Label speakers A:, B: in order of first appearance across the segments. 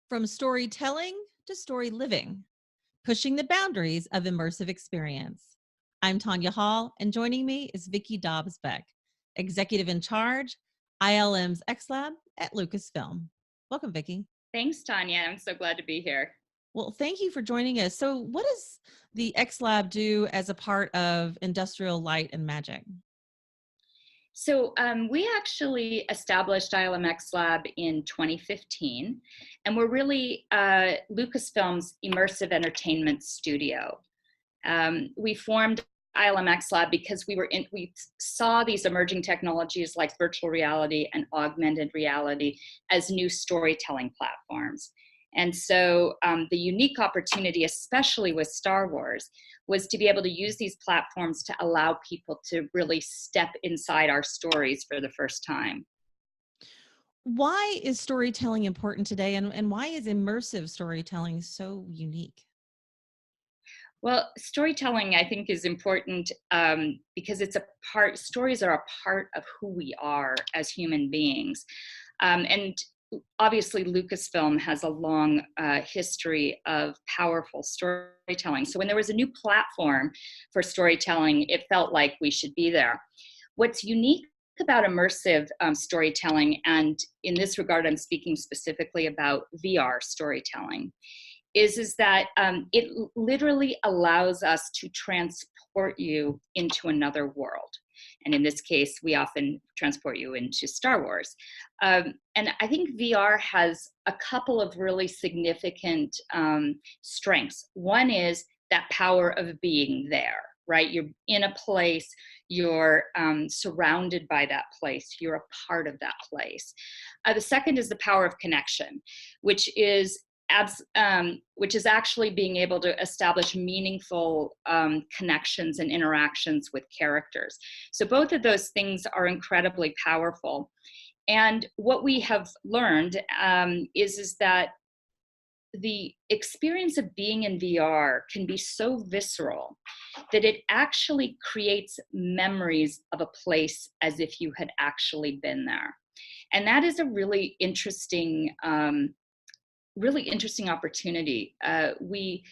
A: From storytelling to story living, pushing the boundaries of immersive experience. I'm Tonya Hall, and joining me is Vicki Dobbs Beck, executive in charge, ILM's xLAB at Lucasfilm. Welcome, Vicki.
B: Thanks, Tonya. I'm so glad to be here.
A: Well, thank you for joining us. So, what does the xLAB do as a part of industrial light and magic?
B: So we actually established ILM xLAB in 2015, and we're really Lucasfilm's immersive entertainment studio. We formed ILM xLAB because we saw these emerging technologies like virtual reality and augmented reality as new storytelling platforms. And so the unique opportunity, especially with Star Wars, was to be able to use these platforms to allow people to really step inside our stories for the first time.
A: Why is storytelling important today, and why is immersive storytelling so unique?
B: Well, storytelling, I think, is important because stories are a part of who we are as human beings. And obviously, Lucasfilm has a long history of powerful storytelling. So when there was a new platform for storytelling, it felt like we should be there. What's unique about immersive storytelling, and in this regard, I'm speaking specifically about VR storytelling, is that it literally allows us to transport you into another world. And in this case, we often transport you into Star Wars. And I think VR has a couple of really significant strengths. One is that power of being there, right? You're in a place, you're surrounded by that place, you're a part of that place. The second is the power of connection, which is actually being able to establish meaningful connections and interactions with characters. So both of those things are incredibly powerful. And what we have learned is that the experience of being in VR can be so visceral that it actually creates memories of a place as if you had actually been there. And that is a really interesting opportunity. We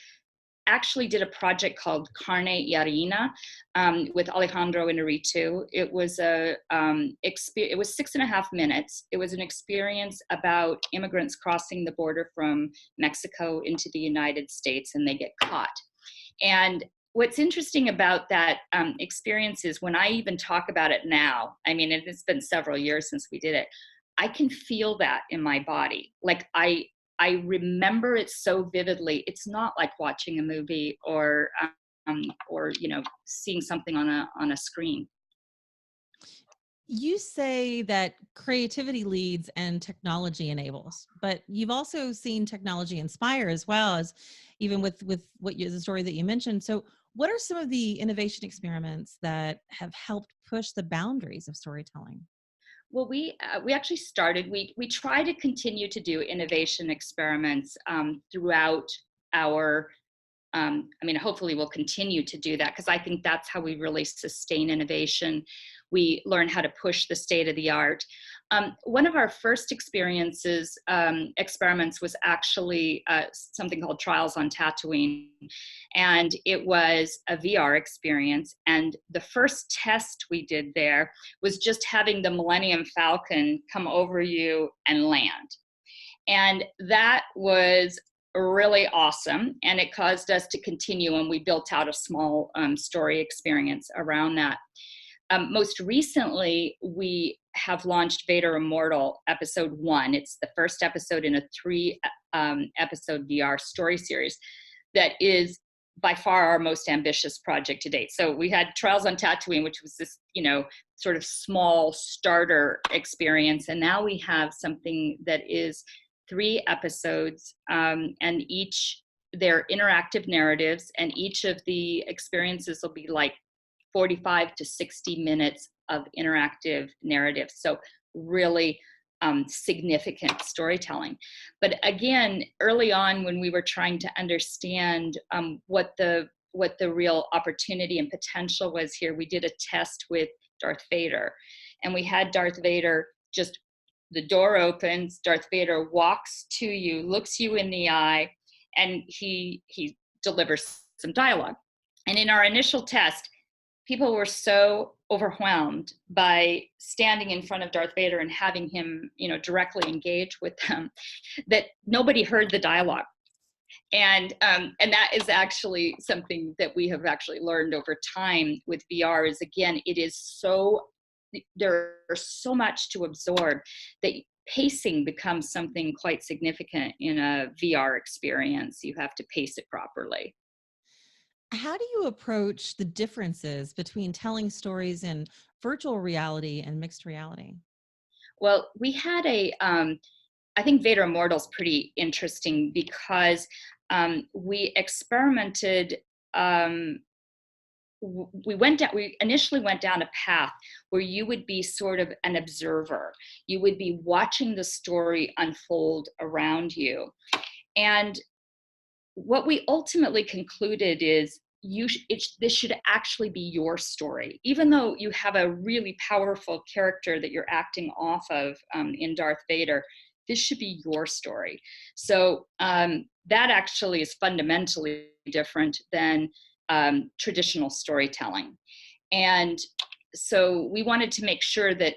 B: actually did a project called Carne y Arena with Alejandro Inarritu. It was it was 6.5 minutes. It was an experience about immigrants crossing the border from Mexico into the United States, and they get caught. And what's interesting about that experience is when I even talk about it now, I mean, it's been several years since we did it, I can feel that in my body. Like I remember it so vividly. It's not like watching a movie or seeing something on a screen.
A: You say that creativity leads and technology enables, but you've also seen technology inspire as well, as even with the story that you mentioned. So what are some of the innovation experiments that have helped push the boundaries of storytelling?
B: Well, we actually started. We try to continue to do innovation experiments throughout our. Hopefully we'll continue to do that because I think that's how we really sustain innovation. We learn how to push the state of the art. One of our first experiments was actually something called Trials on Tatooine. And it was a VR experience. And the first test we did there was just having the Millennium Falcon come over you and land. And that was really awesome. And it caused us to continue, and we built out a small story experience around that. Most recently, we have launched Vader Immortal Episode 1. It's the first episode in a 3-episode VR story series that is by far our most ambitious project to date. So we had Trials on Tatooine, which was this, sort of small starter experience. And now we have something that is 3 episodes, and they're interactive narratives, and each of the experiences will be like 45 to 60 minutes of interactive narrative. So really significant storytelling. But again, early on when we were trying to understand what the real opportunity and potential was here, we did a test with Darth Vader. And we had Darth Vader just the door opens, Darth Vader walks to you, looks you in the eye, and he delivers some dialogue. And in our initial test, people were so overwhelmed by standing in front of Darth Vader and having him, directly engage with them, that nobody heard the dialogue. And that is actually something that we have actually learned over time with VR is, again, there's so much to absorb that pacing becomes something quite significant in a VR experience. You have to pace it properly.
A: How do you approach the differences between telling stories in virtual reality and mixed reality?
B: Well, we had I think Vader Immortal is pretty interesting because we experimented. We initially went down a path where you would be sort of an observer. You would be watching the story unfold around you. And what we ultimately concluded is this should actually be your story. Even though you have a really powerful character that you're acting off of in Darth Vader, this should be your story. So that actually is fundamentally different than traditional storytelling. And so we wanted to make sure that,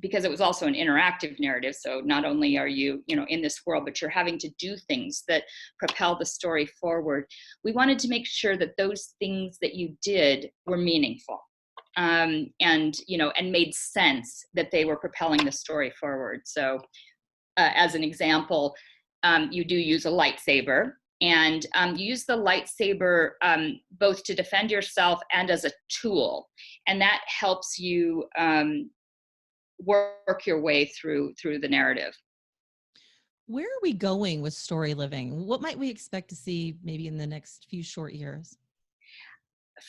B: because it was also an interactive narrative, so not only are you, in this world, but you're having to do things that propel the story forward. We wanted to make sure that those things that you did were meaningful, and made sense, that they were propelling the story forward. So as an example, you do use a lightsaber, and you use the lightsaber both to defend yourself and as a tool, and that helps you work your way through the narrative.
A: Where are we going with Storyliving? What might we expect to see maybe in the next few short years?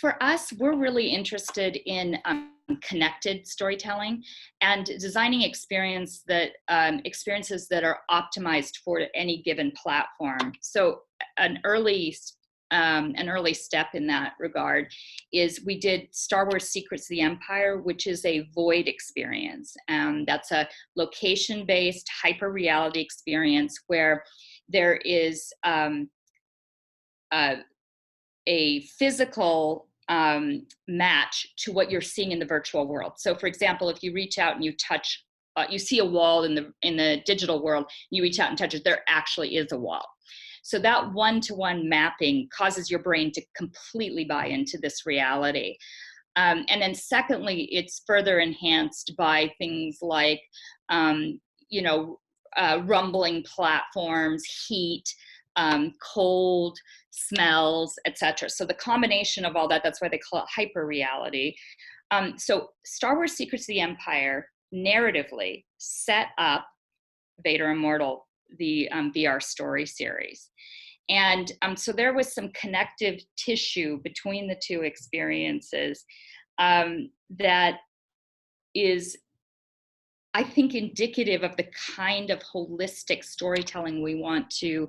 B: For us, we're really interested in connected storytelling and designing experiences that are optimized for any given platform. So an early step in that regard is we did Star Wars Secrets of the Empire, which is a void experience. That's a location-based hyper-reality experience where there is a physical match to what you're seeing in the virtual world. So for example, if you reach out and you touch, you see a wall in the digital world, you reach out and touch it, there actually is a wall. So that one-to-one mapping causes your brain to completely buy into this reality. And then secondly, it's further enhanced by things like, rumbling platforms, heat, cold, smells, etc. So the combination of all that, that's why they call it hyper reality. So Star Wars Secrets of the Empire narratively set up Vader Immortal, the VR story series. And so there was some connective tissue between the two experiences that is, I think, indicative of the kind of holistic storytelling we want to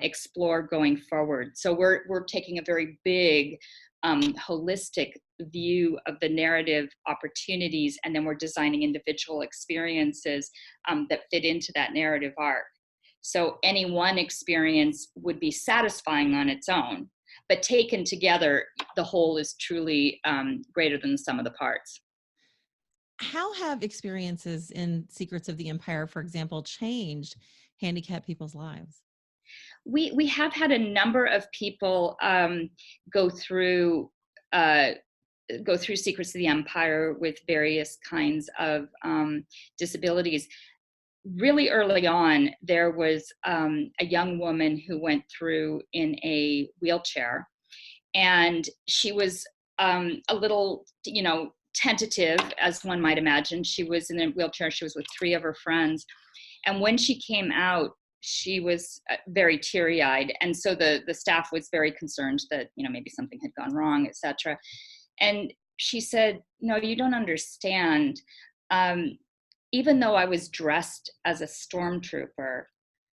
B: explore going forward. So we're taking a very big, holistic view of the narrative opportunities, and then we're designing individual experiences that fit into that narrative arc. So any one experience would be satisfying on its own, but taken together, the whole is truly greater than the sum of the parts.
A: How have experiences in Secrets of the Empire, for example, changed handicapped people's lives?
B: We have had a number of people go through Secrets of the Empire with various kinds of disabilities. Really early on, there was a young woman who went through in a wheelchair, and she was a little, tentative, as one might imagine. She was in a wheelchair. She was with 3 of her friends. And when she came out, she was very teary-eyed. And so the staff was very concerned that, maybe something had gone wrong, etc. And she said, "No, you don't understand. Even though I was dressed as a stormtrooper,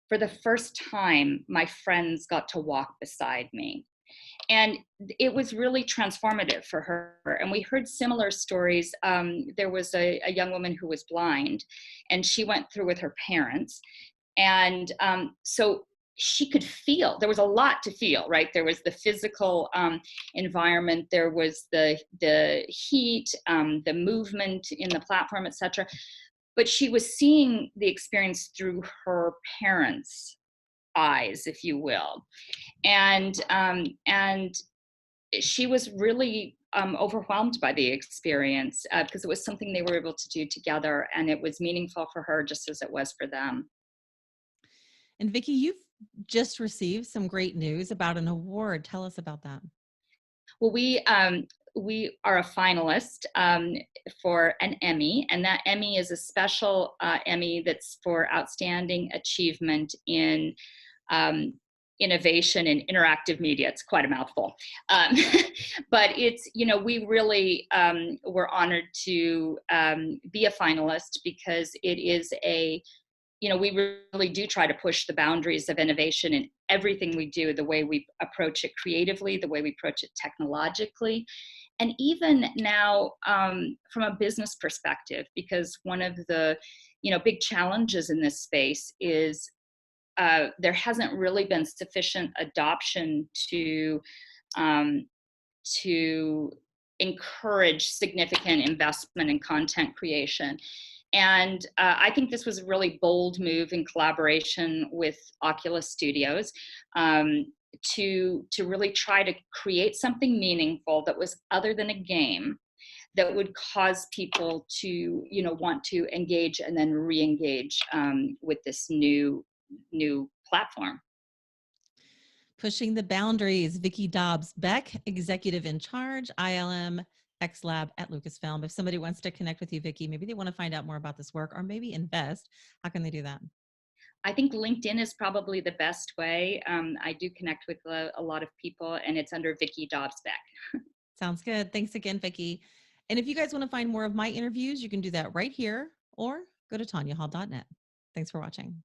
B: for the first time, my friends got to walk beside me. And it was really transformative for her. And we heard similar stories. There was a young woman who was blind, and she went through with her parents. And so she could feel, there was a lot to feel, right? There was the physical environment, there was the heat, the movement in the platform, etc. But she was seeing the experience through her parents' eyes, if you will. And she was really overwhelmed by the experience because it was something they were able to do together, and it was meaningful for her just as it was for them.
A: And Vicki, you've just received some great news about an award. Tell us about that.
B: Well, we are a finalist for an Emmy, and that Emmy is a special Emmy that's for outstanding achievement in innovation in interactive media. It's quite a mouthful. But it's, we really were honored to be a finalist because it is we really do try to push the boundaries of innovation in everything we do, the way we approach it creatively, the way we approach it technologically, and even now from a business perspective, because one of the big challenges in this space is there hasn't really been sufficient adoption to encourage significant investment in content creation. And I think this was a really bold move in collaboration with Oculus Studios to really try to create something meaningful that was other than a game, that would cause people to want to engage and then re-engage with this new platform.
A: Pushing the boundaries, Vicki Dobbs Beck, executive in charge, ILM xLAB at Lucasfilm. If somebody wants to connect with you, Vicki, maybe they want to find out more about this work or maybe invest, how can they do that?
B: I think LinkedIn is probably the best way. I do connect with a lot of people, and it's under Vicki Dobbs Beck.
A: Sounds good. Thanks again, Vicki. And if you guys want to find more of my interviews, you can do that right here or go to tonyahall.net. Thanks for watching.